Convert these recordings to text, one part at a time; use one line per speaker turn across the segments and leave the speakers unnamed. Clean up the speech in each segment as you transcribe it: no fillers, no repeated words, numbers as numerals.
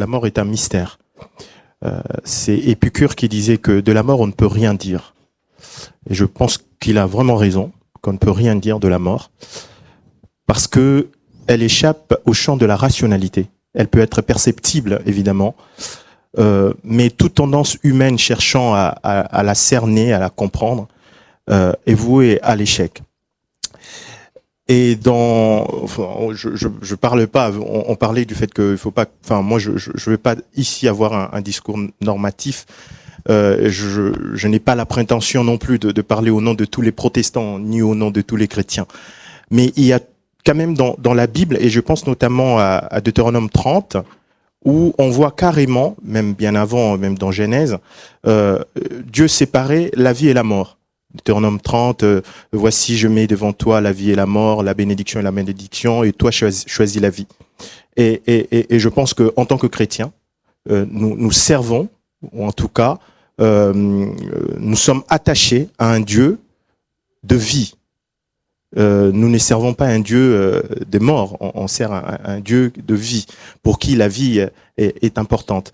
la mort est un mystère. C'est Épicure qui disait que de la mort, on ne peut rien dire. Et je pense qu'il a vraiment raison, qu'on ne peut rien dire de la mort, parce que elle échappe au champ de la rationalité. Elle peut être perceptible, évidemment, mais toute tendance humaine cherchant à la cerner, à la comprendre, est vouée à l'échec. Et je parle pas, on parlait du fait qu'il faut pas, enfin moi je vais pas ici avoir un discours normatif. Je n'ai pas la prétention non plus de parler au nom de tous les protestants ni au nom de tous les chrétiens. Mais il y a quand même dans la Bible, et je pense notamment à Deutéronome 30, où on voit carrément, même bien avant, même dans Genèse, Dieu séparait la vie et la mort. Deutéronome 30, voici je mets devant toi la vie et la mort, la bénédiction et la malédiction, et toi choisis la vie. Et je pense que en tant que chrétiens, nous servons, ou en tout cas, nous sommes attachés à un Dieu de vie. Nous ne servons pas un Dieu de mort, on sert un Dieu de vie, pour qui la vie est importante.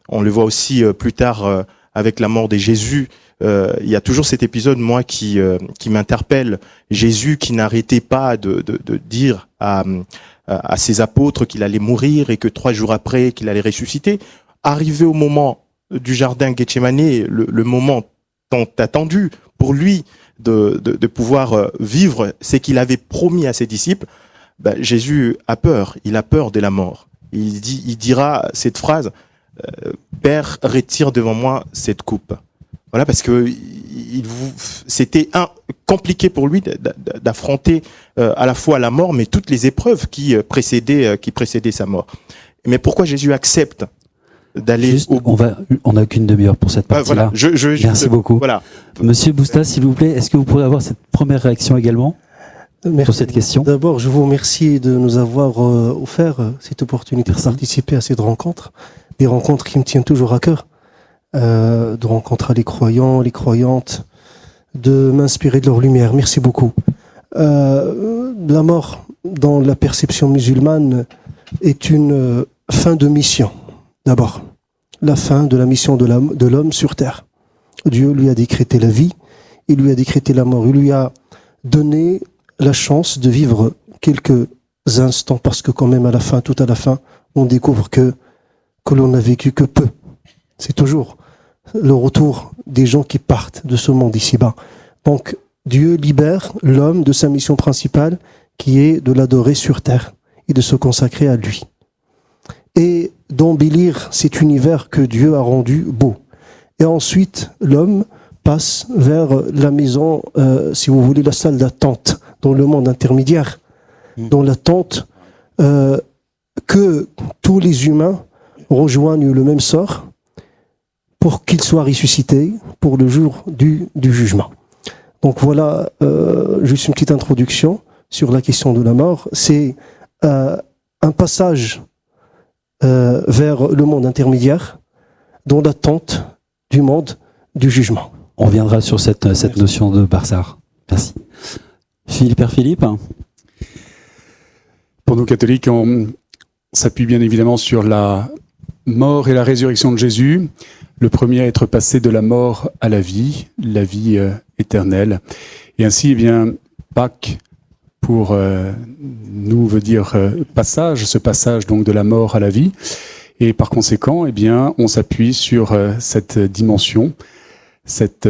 On le voit aussi plus tard avec la mort de Jésus. Il y a toujours cet épisode, moi, qui m'interpelle. Jésus qui n'arrêtait pas de dire à ses apôtres qu'il allait mourir et que 3 jours après, qu'il allait ressusciter. Arrivé au moment du jardin Gethsémani, le moment tant attendu pour lui de pouvoir vivre ce qu'il avait promis à ses disciples, Jésus a peur. Il a peur de la mort. Il dira cette phrase, Père, retire devant moi cette coupe. Voilà, parce que c'était compliqué pour lui d'affronter à la fois la mort, mais toutes les épreuves qui précédaient sa mort. Mais pourquoi Jésus accepte d'aller au bout?
On n'a qu'une demi-heure pour cette partie-là.
Voilà,
Merci beaucoup.
Voilà.
Monsieur Boustas, s'il vous plaît, est-ce que vous pourriez avoir cette première réaction également sur cette question?
D'abord, je vous remercie de nous avoir offert cette opportunité de participer à cette rencontre. Des rencontres qui me tiennent toujours à cœur. De rencontrer les croyants, les croyantes, de m'inspirer de leur lumière. Merci beaucoup. La mort, dans la perception musulmane, est une fin de mission. D'abord, la fin de la mission de l'homme sur terre. Dieu lui a décrété la vie, il lui a décrété la mort, il lui a donné la chance de vivre quelques instants, parce que quand même à la fin, tout à la fin, on découvre que l'on n'a vécu que peu. C'est toujours le retour des gens qui partent de ce monde ici-bas. Donc, Dieu libère l'homme de sa mission principale, qui est de l'adorer sur terre et de se consacrer à lui. Et d'embellir cet univers que Dieu a rendu beau. Et ensuite, l'homme passe vers la maison, si vous voulez, la salle d'attente, dans le monde intermédiaire, dans l'attente que tous les humains rejoignent le même sort, pour qu'il soit ressuscité pour le jour du jugement. Donc voilà, juste une petite introduction sur la question de la mort. C'est un passage vers le monde intermédiaire, dans l'attente du monde du jugement.
On reviendra sur cette notion de Barsar. Merci. Père Philippe.
Pour nous catholiques, on s'appuie bien évidemment sur la mort et la résurrection de Jésus. Le premier à être passé de la mort à la vie éternelle. Et ainsi, eh bien, Pâques, pour nous, veut dire ce passage donc de la mort à la vie. Et par conséquent, eh bien, on s'appuie sur cette dimension, cet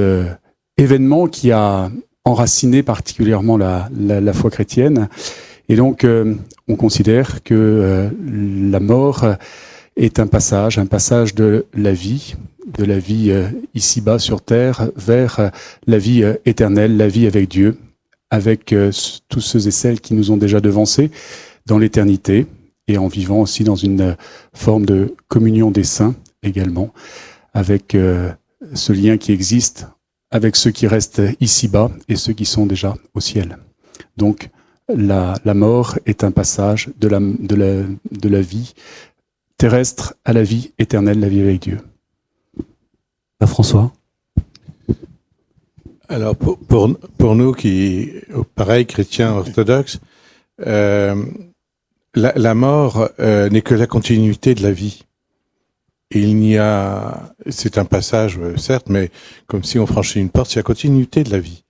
événement qui a enraciné particulièrement la foi chrétienne. Et donc, on considère que la mort est un passage de la vie ici-bas sur terre vers la vie éternelle, la vie avec Dieu, avec tous ceux et celles qui nous ont déjà devancés dans l'éternité et en vivant aussi dans une forme de communion des saints également, avec ce lien qui existe avec ceux qui restent ici-bas et ceux qui sont déjà au ciel. Donc la mort est un passage de la vie terrestre à la vie éternelle, la vie avec Dieu.
François.
Alors pour nous qui, pareil, chrétiens orthodoxes, la mort n'est que la continuité de la vie. c'est un passage, certes, mais comme si on franchit une porte, c'est la continuité de la vie.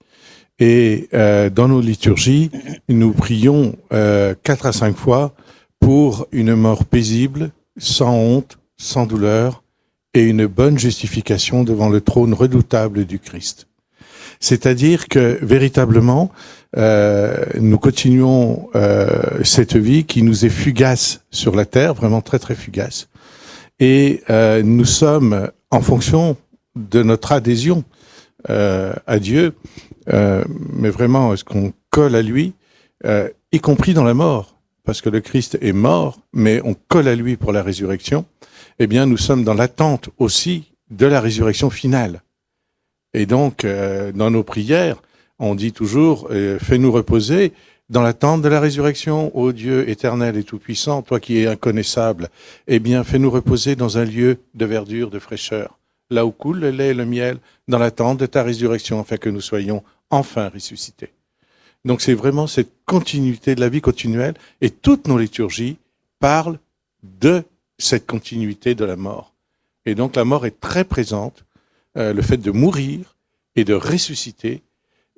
Et dans nos liturgies, nous prions 4 à 5 fois pour une mort paisible, sans honte, sans douleur, et une bonne justification devant le trône redoutable du Christ. C'est-à-dire que, véritablement, nous continuons cette vie qui nous est fugace sur la terre, vraiment très très fugace. Et nous sommes, en fonction de notre adhésion à Dieu, mais vraiment, est-ce qu'on colle à lui, y compris dans la mort, parce que le Christ est mort, mais on colle à lui pour la résurrection, eh bien, nous sommes dans l'attente aussi de la résurrection finale. Et donc, dans nos prières, on dit toujours, fais-nous reposer dans l'attente de la résurrection, ô Dieu éternel et tout-puissant, toi qui es inconnaissable, eh bien, fais-nous reposer dans un lieu de verdure, de fraîcheur, là où coule le lait et le miel, dans l'attente de ta résurrection, afin que nous soyons enfin ressuscités. Donc, c'est vraiment cette continuité de la vie continuelle, et toutes nos liturgies parlent de cette continuité de la mort. Et donc, la mort est très présente, le fait de mourir et de ressusciter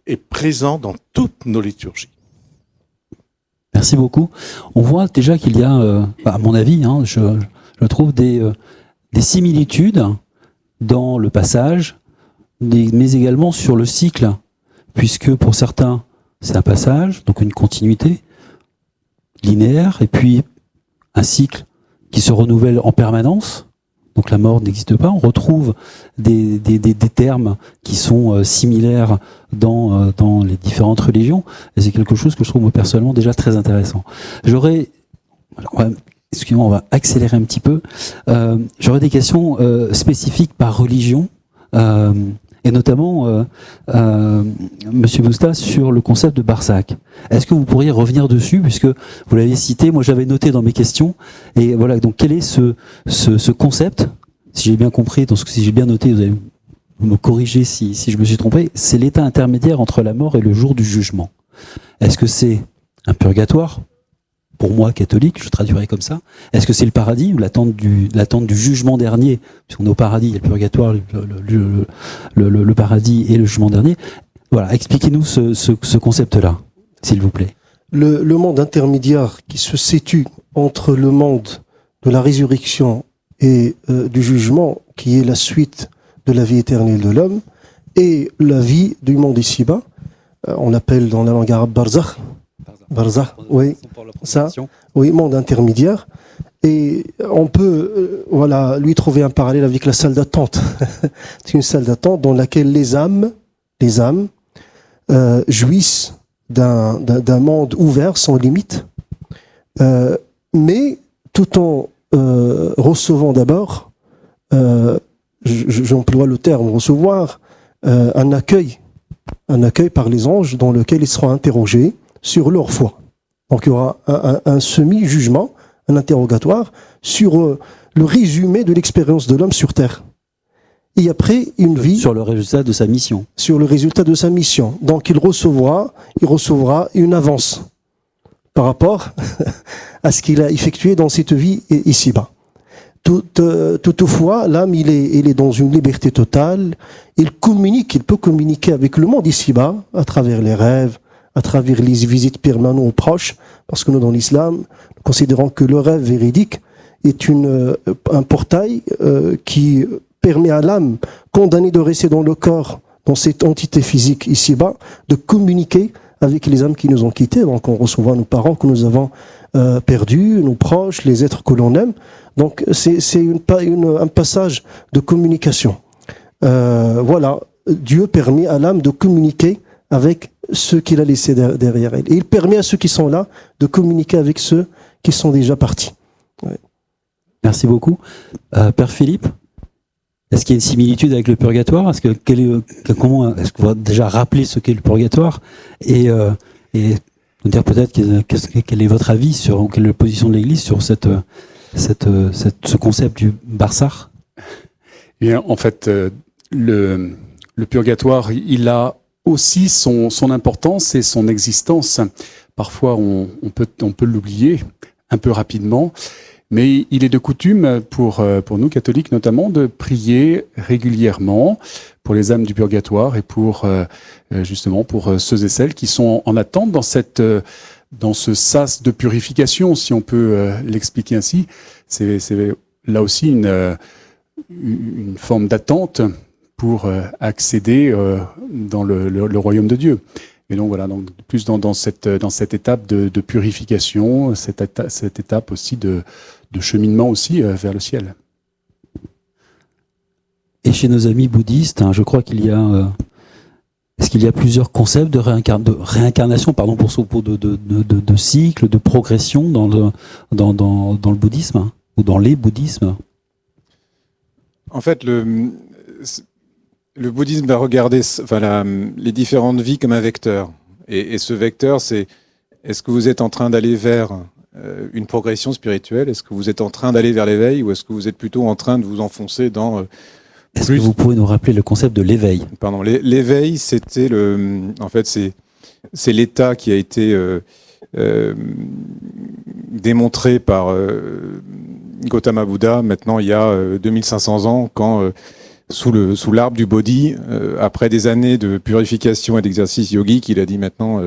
est présent dans toutes nos liturgies.
Merci beaucoup. On voit déjà qu'il y a, à mon avis, je trouve des similitudes dans le passage, mais également sur le cycle, puisque pour certains, c'est un passage, donc une continuité linéaire, et puis un cycle qui se renouvelle en permanence. Donc la mort n'existe pas. On retrouve des termes qui sont similaires dans les différentes religions. Et c'est quelque chose que je trouve moi, personnellement déjà très intéressant. Excusez-moi, on va accélérer un petit peu. J'aurais des questions spécifiques par religion. Et notamment, Monsieur Boustas, sur le concept de Barsac. Est-ce que vous pourriez revenir dessus, puisque vous l'avez cité, moi j'avais noté dans mes questions, et voilà, donc quel est ce concept, si j'ai bien compris, donc si j'ai bien noté, vous allez me corriger si je me suis trompé, c'est l'état intermédiaire entre la mort et le jour du jugement. Est-ce que c'est un purgatoire ? Pour moi, catholique, je traduirais comme ça. Est-ce que c'est le paradis ou l'attente du jugement dernier? Puisqu'on est au paradis, il y a le purgatoire, le paradis et le jugement dernier. Voilà, expliquez-nous ce concept-là, s'il vous plaît.
Le monde intermédiaire qui se situe entre le monde de la résurrection et du jugement, qui est la suite de la vie éternelle de l'homme, et la vie du monde ici-bas, on appelle dans la langue arabe barzakh. Barzakh, oui, ça, oui, monde intermédiaire. Et on peut, lui trouver un parallèle avec la salle d'attente. C'est une salle d'attente dans laquelle les âmes jouissent d'un monde ouvert, sans limite, mais tout en recevant d'abord, j'emploie le terme recevoir, un accueil par les anges dans lequel ils seront interrogés sur leur foi. Donc il y aura un semi-jugement, un interrogatoire sur le résumé de l'expérience de l'homme sur Terre. Et après, une vie...
Sur le résultat de sa mission.
Sur le résultat de sa mission. Donc il recevra une avance par rapport à ce qu'il a effectué dans cette vie ici-bas. Toutefois, l'âme, il est dans une liberté totale. Il peut communiquer avec le monde ici-bas, à travers les rêves, à travers les visites permanentes aux proches, parce que nous, dans l'islam, nous considérons que le rêve véridique est un portail qui permet à l'âme condamnée de rester dans le corps, dans cette entité physique ici-bas, de communiquer avec les âmes qui nous ont quittés. Donc on recevra nos parents que nous avons perdus, nos proches, les êtres que l'on aime. Donc c'est un passage de communication. Dieu permet à l'âme de communiquer avec ceux qu'il a laissés derrière elle. Et il permet à ceux qui sont là de communiquer avec ceux qui sont déjà partis. Ouais.
Merci beaucoup. Père Philippe, est-ce qu'il y a une similitude avec le purgatoire? Est-ce qu'on va déjà rappeler ce qu'est le purgatoire et nous dire peut-être quel est votre avis sur, quelle est la position de l'Église sur ce concept du barzakh?
Bien, en fait, le purgatoire, il a aussi son importance et son existence. Parfois, on peut l'oublier un peu rapidement, Mais il est de coutume, pour nous catholiques notamment, de prier régulièrement pour les âmes du purgatoire et justement pour ceux et celles qui sont en attente dans ce sas de purification, si on peut l'expliquer ainsi. C'est là aussi une forme d'attente pour accéder dans le royaume de Dieu. Et donc voilà, donc plus dans cette étape de purification, cette étape aussi de cheminement aussi vers le ciel.
Et chez nos amis bouddhistes, je crois qu'il y a est-ce qu'il y a plusieurs concepts de réincarnation, pardon, de cycle, de progression dans le bouddhisme ou dans les bouddhismes?
En fait, le bouddhisme va regarder les différentes vies comme un vecteur. Et ce vecteur, c'est est-ce que vous êtes en train d'aller vers une progression spirituelle? Est-ce que vous êtes en train d'aller vers l'éveil? Ou est-ce que vous êtes plutôt en train de vous enfoncer dans...
Est-ce que vous pouvez nous rappeler le concept de l'éveil?
Pardon, l'éveil, c'était en fait, c'est l'état qui a été démontré par Gautama Buddha, maintenant il y a 2500 ans, quand sous l'arbre du Bodhi, après des années de purification et d'exercice yogique, il a dit maintenant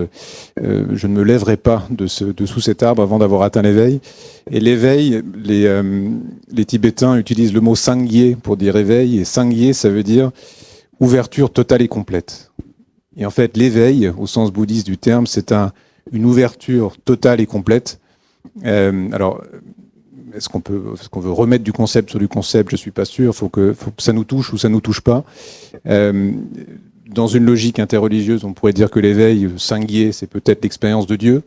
je ne me lèverai pas de sous cet arbre avant d'avoir atteint l'éveil. Et l'éveil, les Tibétains utilisent le mot sangye pour dire éveil, et sangye, ça veut dire ouverture totale et complète. Et en fait, l'éveil, au sens bouddhiste du terme, c'est une ouverture totale et complète. Alors, est-ce qu'on veut remettre du concept sur du concept? Je suis pas sûr. Faut que ça nous touche ou ça nous touche pas. Dans une logique interreligieuse, on pourrait dire que l'éveil, sangye, c'est peut-être l'expérience de Dieu.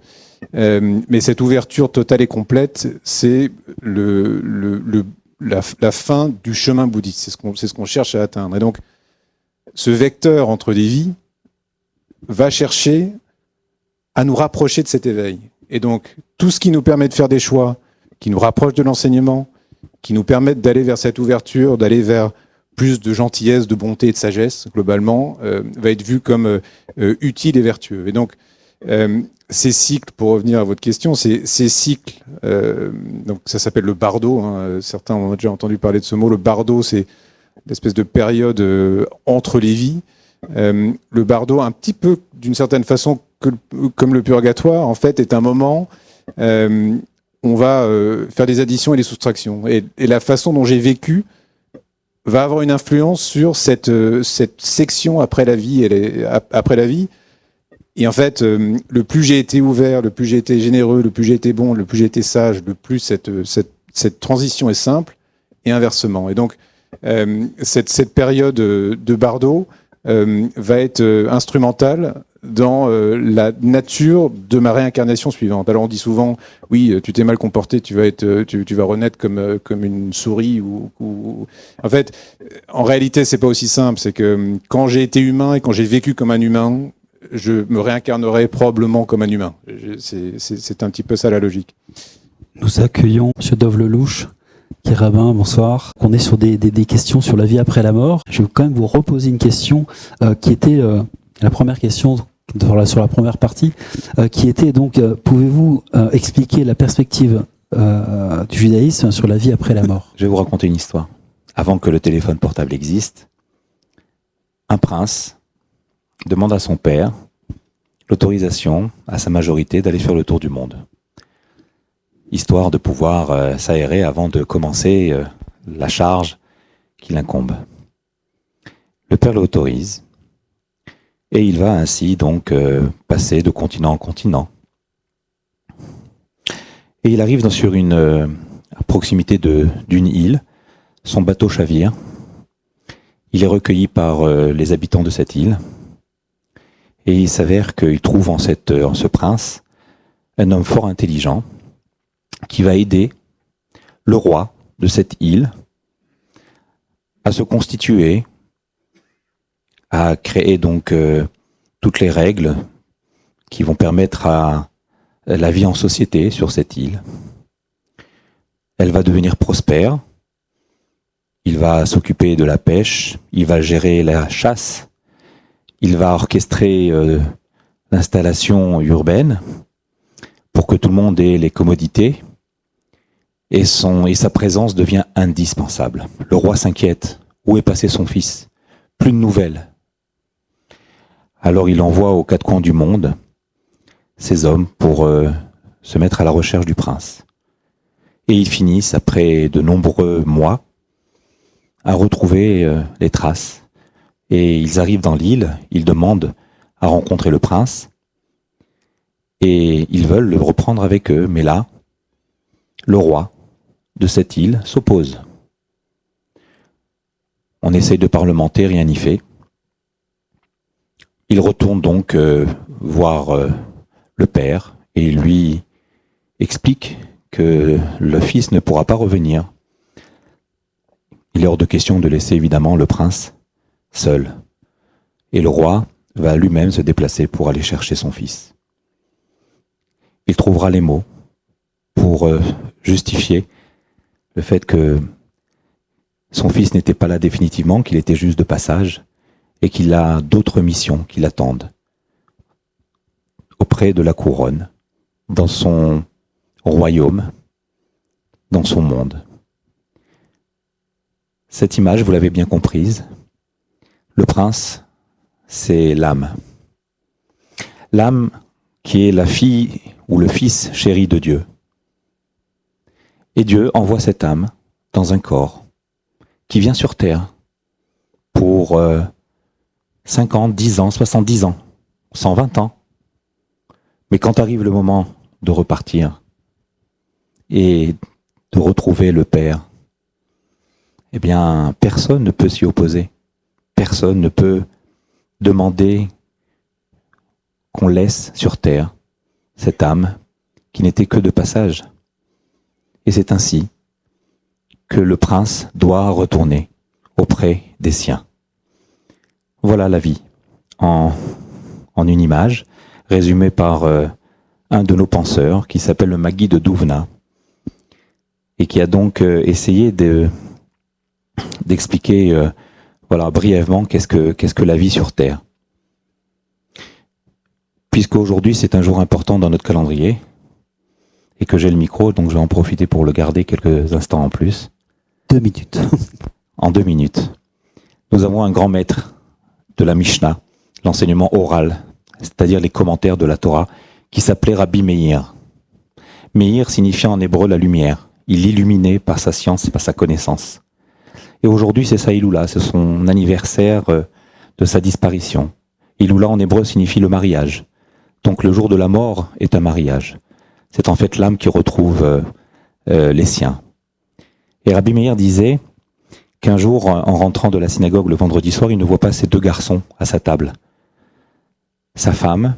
Mais cette ouverture totale et complète, c'est la fin du chemin bouddhiste. C'est ce qu'on cherche à atteindre. Et donc, ce vecteur entre des vies va chercher à nous rapprocher de cet éveil. Et donc, tout ce qui nous permet de faire des choix, qui nous rapprochent de l'enseignement, qui nous permettent d'aller vers cette ouverture, d'aller vers plus de gentillesse, de bonté et de sagesse, globalement, va être vu comme utile et vertueux. Et donc, ces cycles, pour revenir à votre question, ces cycles, donc ça s'appelle le bardo, certains ont déjà entendu parler de ce mot, le bardo, c'est l'espèce de période entre les vies. Le bardo, un petit peu d'une certaine façon comme le purgatoire, en fait, est un moment on va faire des additions et des soustractions. Et la façon dont j'ai vécu va avoir une influence sur cette section après la vie. Après la vie. Et en fait, le plus j'ai été ouvert, le plus j'ai été généreux, le plus j'ai été bon, le plus j'ai été sage, le plus cette transition est simple, et inversement. Et donc, cette période de bardo va être instrumentale dans la nature de ma réincarnation suivante. Alors on dit souvent, oui, tu t'es mal comporté, tu vas renaître comme une souris ou... En fait, en réalité, c'est pas aussi simple. C'est que quand j'ai été humain et quand j'ai vécu comme un humain, je me réincarnerai probablement comme un humain. C'est un petit peu ça la logique.
Nous accueillons M. Dov Lelouch, qui est rabbin, bonsoir. On est sur des questions sur la vie après la mort. Je vais quand même vous reposer une question qui était la première question sur la première partie, qui était donc, pouvez-vous expliquer la perspective du judaïsme sur la vie après la mort?
Je vais vous raconter une histoire. Avant que le téléphone portable existe, un prince demande à son père l'autorisation, à sa majorité, d'aller faire le tour du monde, histoire de pouvoir s'aérer avant de commencer la charge qui l'incombe. Le père l'autorise, et il va ainsi donc passer de continent en continent. Et il arrive à proximité d'une île, son bateau chavire. Il est recueilli par les habitants de cette île, et il s'avère qu'il trouve en ce prince un homme fort intelligent qui va aider le roi de cette île à se constituer, à créer donc toutes les règles qui vont permettre à la vie en société sur cette île. Elle va devenir prospère, il va s'occuper de la pêche, il va gérer la chasse, il va orchestrer l'installation urbaine pour que tout le monde ait les commodités. et sa présence devient indispensable. Le roi s'inquiète. Où est passé son fils? Plus de nouvelles. Alors il envoie aux quatre coins du monde ses hommes pour se mettre à la recherche du prince. Et ils finissent, après de nombreux mois, à retrouver les traces. Et ils arrivent dans l'île, ils demandent à rencontrer le prince, et ils veulent le reprendre avec eux. Mais là, le roi de cette île s'oppose. On essaye de parlementer, rien n'y fait. Il retourne donc voir le père et il lui explique que le fils ne pourra pas revenir. Il est hors de question de laisser évidemment le prince seul. Et le roi va lui-même se déplacer pour aller chercher son fils. Il trouvera les mots pour justifier le fait que son fils n'était pas là définitivement, qu'il était juste de passage, et qu'il a d'autres missions qui l'attendent auprès de la couronne, dans son royaume, dans son monde. Cette image, vous l'avez bien comprise, le prince, c'est l'âme. L'âme qui est la fille ou le fils chéri de Dieu. Et Dieu envoie cette âme dans un corps qui vient sur terre pour 50, 10 ans, 70 ans, 120 ans. Mais quand arrive le moment de repartir et de retrouver le Père, eh bien, personne ne peut s'y opposer. Personne ne peut demander qu'on laisse sur terre cette âme qui n'était que de passage. Et c'est ainsi que le prince doit retourner auprès des siens. Voilà la vie en une image, résumée par un de nos penseurs qui s'appelle le Magui de Douvna et qui a donc essayé d'expliquer brièvement qu'est-ce que la vie sur Terre. Puisqu'aujourd'hui c'est un jour important dans notre calendrier et que j'ai le micro, donc je vais en profiter pour le garder quelques instants en plus.
2 minutes.
En 2 minutes. Nous avons un grand maître de la Mishnah, l'enseignement oral, c'est-à-dire les commentaires de la Torah, qui s'appelait Rabbi Meir. Meir signifiant en hébreu la lumière. Il illuminait par sa science et par sa connaissance. Et aujourd'hui, c'est sa Iloula, c'est son anniversaire de sa disparition. Iloula en hébreu signifie le mariage. Donc le jour de la mort est un mariage. C'est en fait l'âme qui retrouve les siens. Et Rabbi Meir disait qu'un jour, en rentrant de la synagogue le vendredi soir, il ne voit pas ces 2 garçons à sa table. Sa femme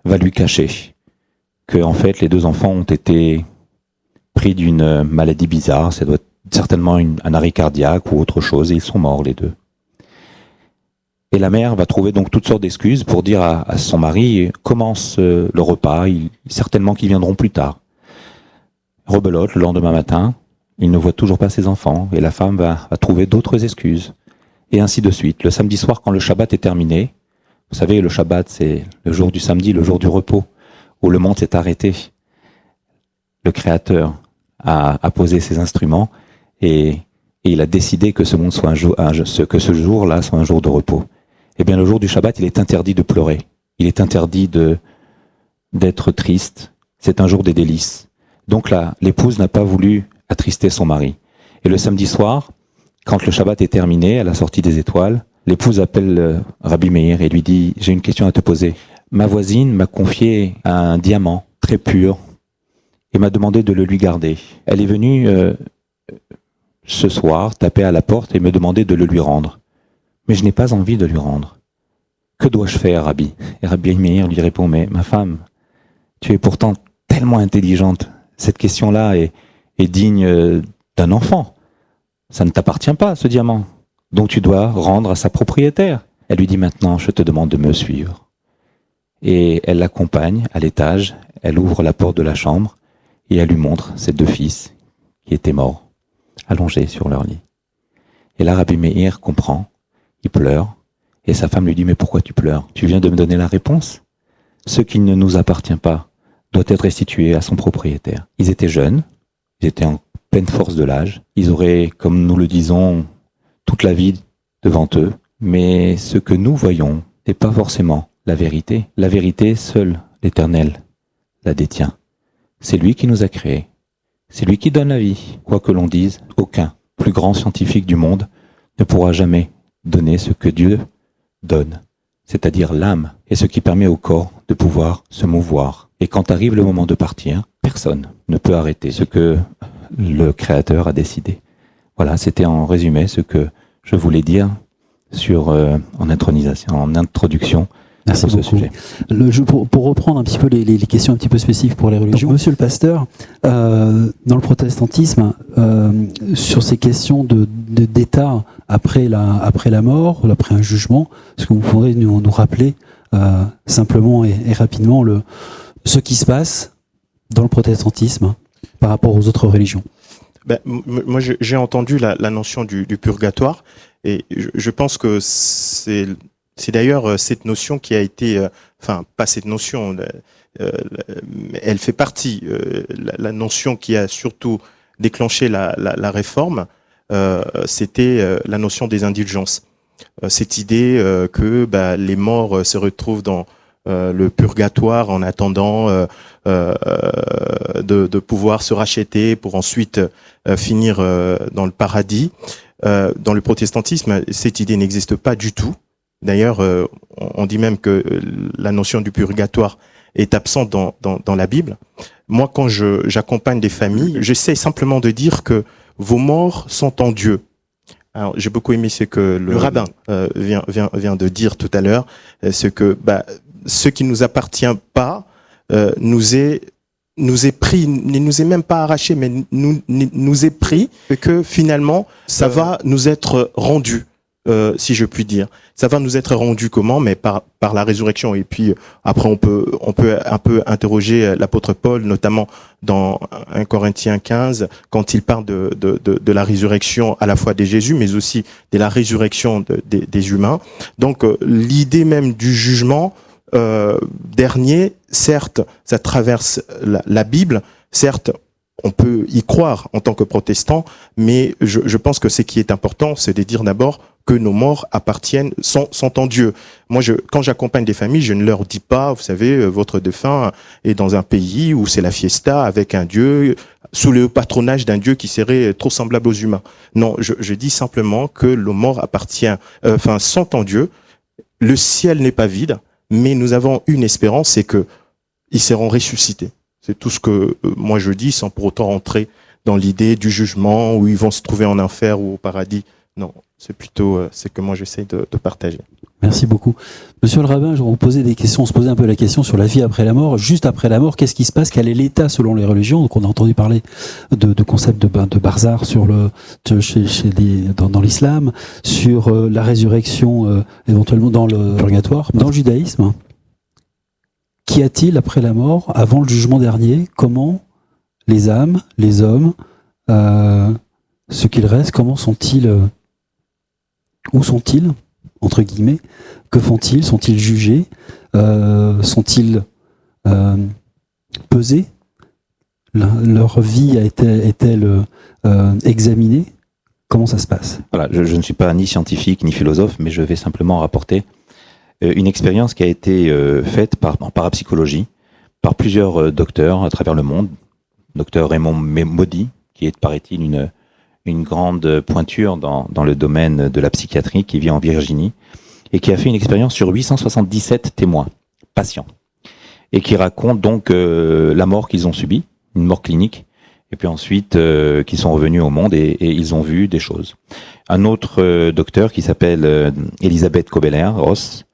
va lui cacher que, en fait, les 2 enfants ont été pris d'une maladie bizarre. Ça doit être certainement un arrêt cardiaque ou autre chose, et ils sont morts, les 2. Et la mère va trouver donc toutes sortes d'excuses pour dire à son mari, commence le repas, certainement qu'ils viendront plus tard. Rebelote, le lendemain matin, il ne voit toujours pas ses enfants, et la femme va trouver d'autres excuses. Et ainsi de suite. Le samedi soir, quand le Shabbat est terminé, vous savez, le Shabbat, c'est le jour du samedi, le jour du repos, où le monde s'est arrêté. Le Créateur a posé ses instruments, et il a décidé que ce jour-là soit un jour de repos. Eh bien, le jour du Shabbat, il est interdit de pleurer. Il est interdit d'être triste. C'est un jour des délices. Donc là, l'épouse n'a pas voulu attrister son mari. Et le samedi soir, quand le Shabbat est terminé, à la sortie des étoiles, l'épouse appelle Rabbi Meir et lui dit « J'ai une question à te poser. Ma voisine m'a confié un diamant très pur et m'a demandé de le lui garder. Elle est venue ce soir taper à la porte et me demander de le lui rendre. Mais je n'ai pas envie de lui rendre. Que dois-je faire, Rabbi ?» Et Rabbi Meir lui répond « Mais ma femme, tu es pourtant tellement intelligente. Cette question-là est digne d'un enfant. Ça ne t'appartient pas, ce diamant. Donc tu dois rendre à sa propriétaire. » Elle lui dit « Maintenant, je te demande de me suivre. » Et elle l'accompagne à l'étage, elle ouvre la porte de la chambre et elle lui montre ses 2 fils qui étaient morts, allongés sur leur lit. Et là, Rabbi Meir comprend, il pleure, et sa femme lui dit « Mais pourquoi tu pleures? Tu viens de me donner la réponse. Ce qui ne nous appartient pas doit être restitué à son propriétaire. » Ils étaient jeunes, ils étaient pleine force de l'âge. Ils auraient, comme nous le disons, toute la vie devant eux. Mais ce que nous voyons n'est pas forcément la vérité. La vérité, seul l'Éternel la détient. C'est lui qui nous a créés. C'est lui qui donne la vie. Quoi que l'on dise, aucun plus grand scientifique du monde ne pourra jamais donner ce que Dieu donne, c'est-à-dire l'âme, et ce qui permet au corps de pouvoir se mouvoir. Et quand arrive le moment de partir, personne ne peut arrêter ce que le Créateur a décidé. Voilà, c'était en résumé ce que je voulais dire en introduction
Merci
sur ce
beaucoup.
sujet.
Pour reprendre un petit peu les questions un petit peu spécifiques pour les religions, monsieur le pasteur, dans le protestantisme, sur ces questions d'état après la mort, après un jugement, est-ce que vous pourrez nous rappeler simplement et rapidement ce qui se passe dans le protestantisme par rapport aux autres religions?
Moi, j'ai entendu la notion du purgatoire, et je pense que c'est d'ailleurs cette notion qui a été, pas cette notion, elle fait partie, la notion qui a surtout déclenché la réforme, c'était la notion des indulgences. Cette idée que les morts se retrouvent dans le purgatoire en attendant de pouvoir se racheter pour ensuite finir dans le paradis. Dans le protestantisme, cette idée n'existe pas du tout. D'ailleurs, on dit même que la notion du purgatoire est absente dans la Bible. Moi, quand j'accompagne des familles, j'essaie simplement de dire que vos morts sont en Dieu. Alors, j'ai beaucoup aimé ce que le rabbin vient de dire tout à l'heure, ce que ce qui nous appartient pas nous est pris, ne nous est même pas arraché, mais nous est pris, et que finalement, ça va nous être rendu. Si je puis dire. Ça va nous être rendu comment? Mais par la résurrection. Et puis après, on peut un peu interroger l'apôtre Paul, notamment dans 1 Corinthiens 15, quand il parle de la résurrection à la fois de Jésus, mais aussi de la résurrection des humains. Donc l'idée même du jugement dernier, certes, ça traverse la Bible, certes, on peut y croire en tant que protestant, mais je pense que ce qui est important, c'est de dire d'abord que nos morts sont en Dieu. Moi, quand j'accompagne des familles, je ne leur dis pas, vous savez, votre défunt est dans un pays où c'est la fiesta avec un Dieu, sous le patronage d'un Dieu qui serait trop semblable aux humains. Non, je dis simplement que nos morts sont en Dieu. Le ciel n'est pas vide, mais nous avons une espérance, c'est que ils seront ressuscités. C'est tout ce que moi je dis, sans pour autant rentrer dans l'idée du jugement où ils vont se trouver en enfer ou au paradis. Non, c'est plutôt ce que moi j'essaie de partager.
Merci beaucoup. Monsieur le rabbin, on se posait un peu la question sur la vie après la mort. Juste après la mort, qu'est-ce qui se passe? Quel est l'état selon les religions? Donc on a entendu parler de concept de barzar dans l'islam, sur la résurrection éventuellement dans le purgatoire. Dans le judaïsme, qu'y a-t-il après la mort, avant le jugement dernier? Comment les âmes, les hommes, ce qu'il reste, comment sont-ils, où sont-ils, entre guillemets, que font-ils? Sont-ils jugés? Sont-ils pesés? Leur vie est-elle examinée? Comment ça se passe?
Voilà, je ne suis pas ni scientifique ni philosophe, mais je vais simplement rapporter une expérience qui a été faite en parapsychologie par plusieurs docteurs à travers le monde. Docteur Raymond Maudit, qui est, paraît-il, une grande pointure dans le domaine de la psychiatrie, qui vit en Virginie, et qui a fait une expérience sur 877 témoins, patients, et qui raconte donc la mort qu'ils ont subie, une mort clinique, et puis ensuite qu'ils sont revenus au monde et ils ont vu des choses. Un autre docteur qui s'appelle Elisabeth Kobeler-Ross,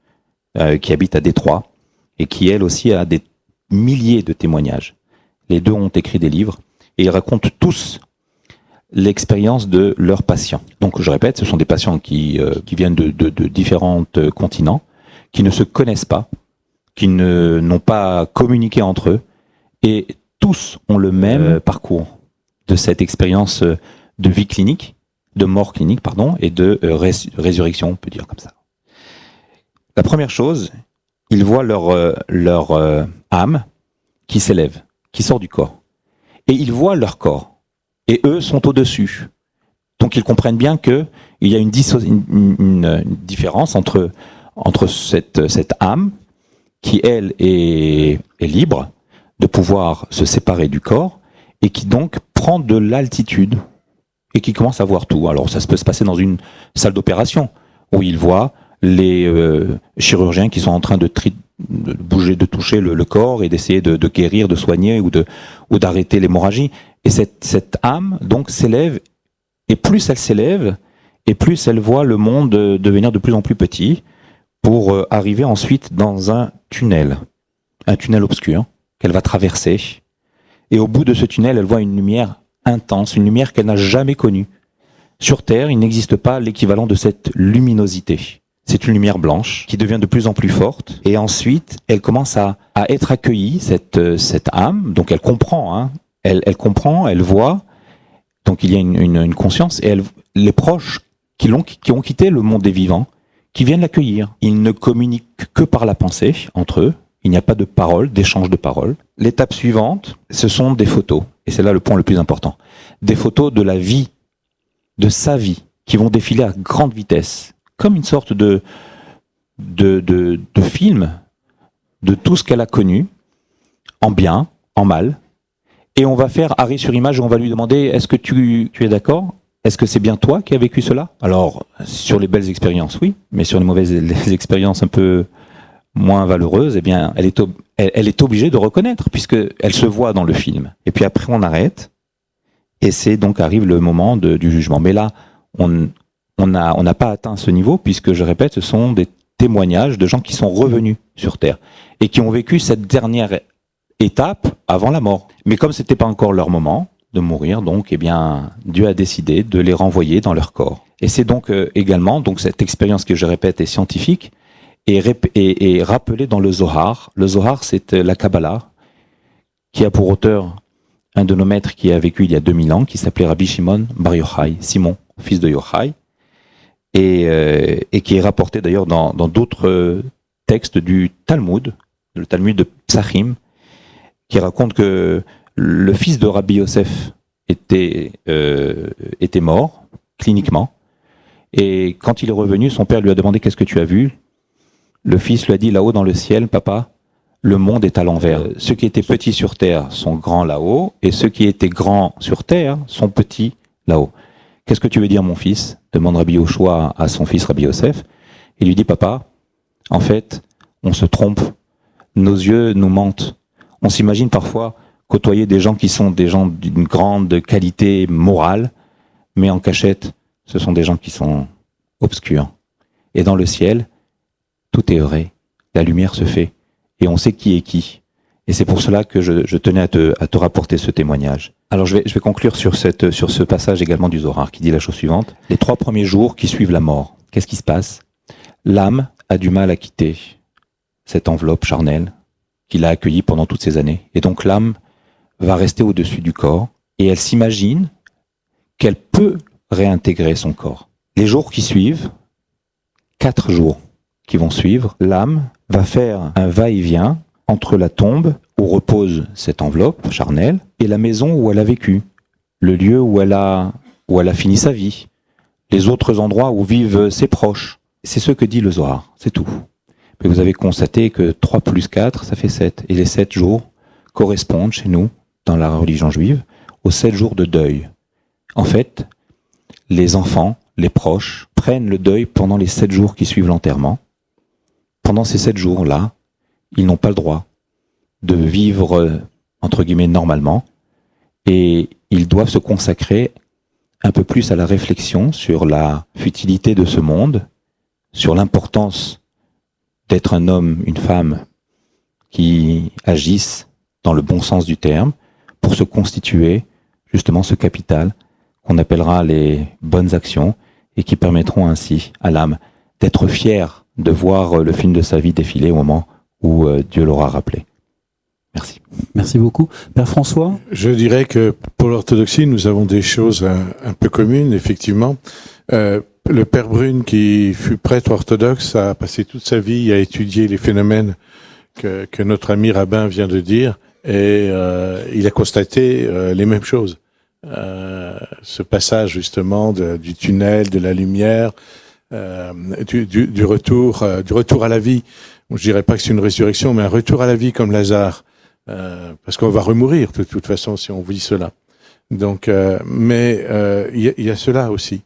qui habite à Détroit, et qui elle aussi a des milliers de témoignages. Les deux ont écrit des livres, et ils racontent tous l'expérience de leurs patients. Donc je répète, ce sont des patients qui viennent de différents continents, qui ne se connaissent pas, qui n'ont pas communiqué entre eux, et tous ont le même parcours de cette expérience de vie clinique, de mort clinique, pardon, et de résurrection, on peut dire comme ça. La première chose, ils voient leur âme qui s'élève, qui sort du corps. Et ils voient leur corps. et eux sont au-dessus. Donc ils comprennent bien qu'il y a une différence entre cette âme qui, elle, est libre de pouvoir se séparer du corps et qui donc prend de l'altitude et qui commence à voir tout. Alors ça peut se passer dans une salle d'opération où il voit les chirurgiens qui sont en train de bouger, de toucher le corps et d'essayer de guérir, de soigner ou d'arrêter l'hémorragie. Et cette âme donc s'élève, et plus elle s'élève, et plus elle voit le monde devenir de plus en plus petit pour arriver ensuite dans un tunnel obscur qu'elle va traverser. Et au bout de ce tunnel, elle voit une lumière intense, une lumière qu'elle n'a jamais connue. Sur Terre, il n'existe pas l'équivalent de cette luminosité. C'est une lumière blanche qui devient de plus en plus forte. Et ensuite, elle commence à être accueillie, cette âme. Donc elle comprend, hein. Elle comprend, elle voit. Donc il y a une conscience. Et les proches qui ont quitté le monde des vivants, qui viennent l'accueillir. Ils ne communiquent que par la pensée entre eux. Il n'y a pas de parole, d'échange de paroles. L'étape suivante, ce sont des photos. Et c'est là le point le plus important. Des photos de la vie, de sa vie, qui vont défiler à grande vitesse. Comme une sorte de film de tout ce qu'elle a connu, en bien, en mal. Et on va faire arrêt sur image et on va lui demander, est-ce que tu es d'accord ? Est-ce que c'est bien toi qui as vécu cela ? Alors, sur les belles expériences, oui. Mais sur les mauvaises expériences un peu moins valeureuses, eh bien, elle est obligée de reconnaître, puisqu'elle se voit dans le film. Et puis après, on arrête. Et c'est donc arrive le moment du jugement. Mais là, on n'a pas atteint ce niveau, puisque, je répète, ce sont des témoignages de gens qui sont revenus sur Terre et qui ont vécu cette dernière étape avant la mort. Mais comme c'était pas encore leur moment de mourir, donc, eh bien, Dieu a décidé de les renvoyer dans leur corps. Et c'est donc également, donc, cette expérience que je répète est scientifique et rappelée dans le Zohar. Le Zohar, c'est la Kabbalah, qui a pour auteur un de nos maîtres qui a vécu il y a 2000 ans, qui s'appelait Rabbi Shimon Bar Yochai, Simon, fils de Yochai, et qui est rapporté d'ailleurs dans d'autres textes du Talmud, le Talmud de Psachim, qui raconte que le fils de Rabbi Yosef était mort, cliniquement, et quand il est revenu, son père lui a demandé « Qu'est-ce que tu as vu ?» Le fils lui a dit « Là-haut dans le ciel, papa, le monde est à l'envers. Ceux qui étaient petits sur terre sont grands là-haut, et ceux qui étaient grands sur terre sont petits là-haut. Qu'est-ce que tu veux dire, mon fils ?» demande Rabbi Yoshua à son fils Rabbi Yosef. Il lui dit « Papa, en fait, on se trompe. Nos yeux nous mentent. On s'imagine parfois côtoyer des gens qui sont des gens d'une grande qualité morale, mais en cachette, ce sont des gens qui sont obscurs. Et dans le ciel, tout est vrai. La lumière se fait. Et on sait qui est qui. Et c'est pour cela que je tenais à te rapporter ce témoignage. Alors je vais conclure sur ce passage également du Zohar qui dit la chose suivante. Les 3 premiers jours qui suivent la mort, qu'est-ce qui se passe ? L'âme a du mal à quitter cette enveloppe charnelle qu'il a accueillie pendant toutes ces années. Et donc l'âme va rester au-dessus du corps et elle s'imagine qu'elle peut réintégrer son corps. Les jours qui suivent, 4 jours qui vont suivre, l'âme va faire un va-et-vient entre la tombe où repose cette enveloppe charnelle et la maison où elle a vécu, le lieu où elle a fini sa vie, les autres endroits où vivent ses proches. C'est ce que dit le Zohar, c'est tout. Mais vous avez constaté que 3 plus 4, ça fait 7. Et les 7 jours correspondent chez nous, dans la religion juive, aux 7 jours de deuil. En fait, les enfants, les proches, prennent le deuil pendant les 7 jours qui suivent l'enterrement. Pendant ces 7 jours-là, ils n'ont pas le droit de vivre, entre guillemets, normalement. Et ils doivent se consacrer un peu plus à la réflexion sur la futilité de ce monde, sur l'importance d'être un homme, une femme qui agissent dans le bon sens du terme pour se constituer justement ce capital qu'on appellera les bonnes actions et qui permettront ainsi à l'âme d'être fière de voir le film de sa vie défiler au moment où Dieu l'aura rappelé. Merci.
Merci beaucoup. Père François ?
Je dirais que pour l'orthodoxie, nous avons des choses un peu communes, effectivement. Le père Brune, qui fut prêtre orthodoxe, a passé toute sa vie à étudier les phénomènes que notre ami rabbin vient de dire, et il a constaté les mêmes choses. ce passage justement du tunnel, de la lumière, du retour à la vie. Je dirais pas que c'est une résurrection, mais un retour à la vie comme Lazare, parce qu'on va remourir de toute façon si on vit cela. Donc, mais il y a cela aussi.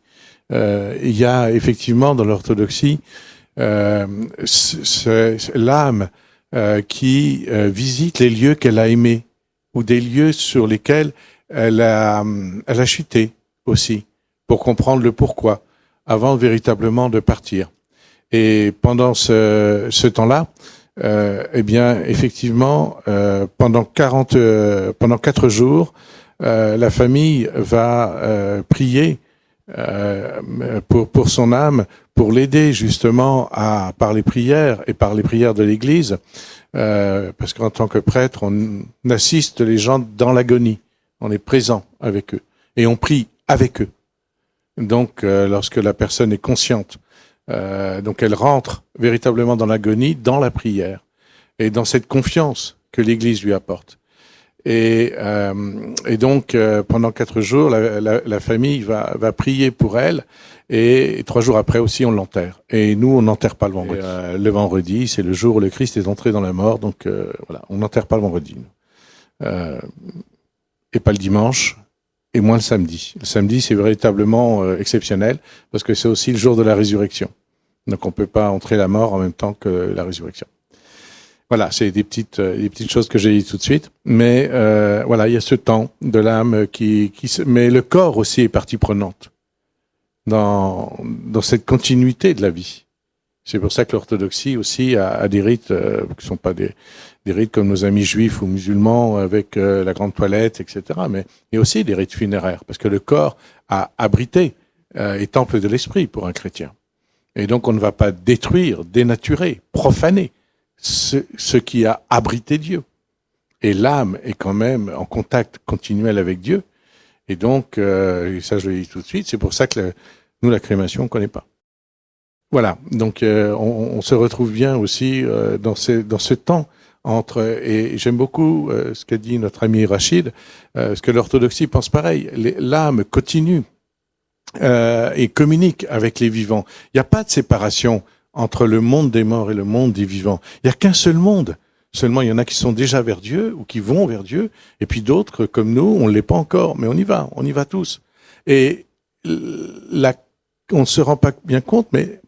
Il y a effectivement dans l'orthodoxie l'âme qui visite les lieux qu'elle a aimés ou des lieux sur lesquels elle a chuté aussi pour comprendre le pourquoi avant véritablement de partir. Et pendant ce temps-là, eh bien effectivement pendant 4 jours, la famille va prier pour son âme, pour l'aider justement par les prières et par les prières de l'Église, parce qu'en tant que prêtre, on assiste les gens dans l'agonie, on est présent avec eux et on prie avec eux. Donc, lorsque la personne est consciente, donc elle rentre véritablement dans l'agonie, dans la prière et dans cette confiance que l'Église lui apporte. Et donc, pendant 4 jours, la famille va prier pour elle, et 3 jours après aussi, on l'enterre. Et nous, on n'enterre pas le vendredi. Le vendredi, c'est le jour où le Christ est entré dans la mort, donc voilà, on n'enterre pas le vendredi. Et pas le dimanche, et moins le samedi. Le samedi, c'est véritablement exceptionnel, parce que c'est aussi le jour de la résurrection. Donc, on ne peut pas entrer la mort en même temps que la résurrection. Voilà, c'est des petites choses que j'ai dit tout de suite. Mais voilà, il y a ce temps de l'âme mais le corps aussi est partie prenante dans cette continuité de la vie. C'est pour ça que l'orthodoxie aussi a des rites qui ne sont pas des rites comme nos amis juifs ou musulmans avec la grande toilette, etc. Mais il y a aussi des rites funéraires, parce que le corps a abrité est temple de l'esprit pour un chrétien. Et donc on ne va pas détruire, dénaturer, profaner ce qui a abrité Dieu. Et l'âme est quand même en contact continuel avec Dieu. Et donc, et ça je le dis tout de suite, c'est pour ça que nous, la crémation, on ne connaît pas. Voilà, donc on se retrouve bien aussi dans ce temps et j'aime beaucoup ce qu'a dit notre ami Rachid, parce que l'orthodoxie pense pareil, l'âme continue et communique avec les vivants. Il n'y a pas de séparation entre le monde des morts et le monde des vivants. Il n'y a qu'un seul monde. Seulement, il y en a qui sont déjà vers Dieu ou qui vont vers Dieu, et puis d'autres, comme nous, on ne l'est pas encore, mais on y va tous. Et on ne se rend pas bien compte, mais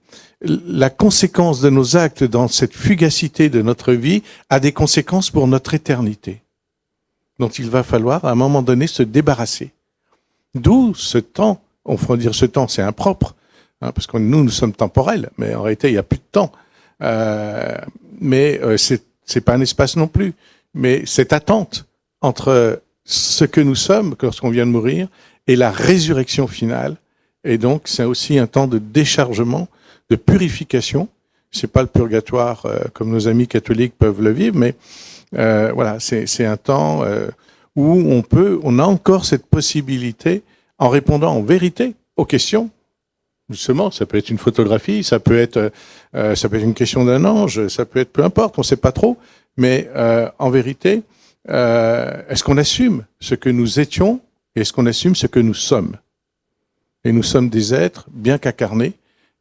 la conséquence de nos actes dans cette fugacité de notre vie a des conséquences pour notre éternité, dont il va falloir, à un moment donné, se débarrasser. D'où ce temps, on va dire ce temps, c'est impropre, parce que nous sommes temporels, mais en réalité, il n'y a plus de temps. Mais c'est pas un espace non plus. Mais cette attente entre ce que nous sommes lorsqu'on vient de mourir et la résurrection finale, et donc c'est aussi un temps de déchargement, de purification. C'est pas le purgatoire comme nos amis catholiques peuvent le vivre, mais voilà, c'est un temps où on a encore cette possibilité, en répondant en vérité aux questions. Justement, ça peut être une photographie, ça peut être une question d'un ange, ça peut être peu importe, on ne sait pas trop, mais en vérité, est-ce qu'on assume ce que nous étions et est-ce qu'on assume ce que nous sommes? Et nous sommes des êtres bien qu'incarnés,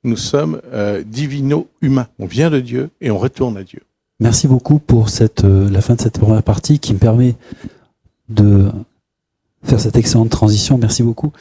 nous sommes divino-humains. On vient de Dieu et on retourne à Dieu.
Merci beaucoup pour la fin de cette première partie qui me permet de faire cette excellente transition. Merci beaucoup.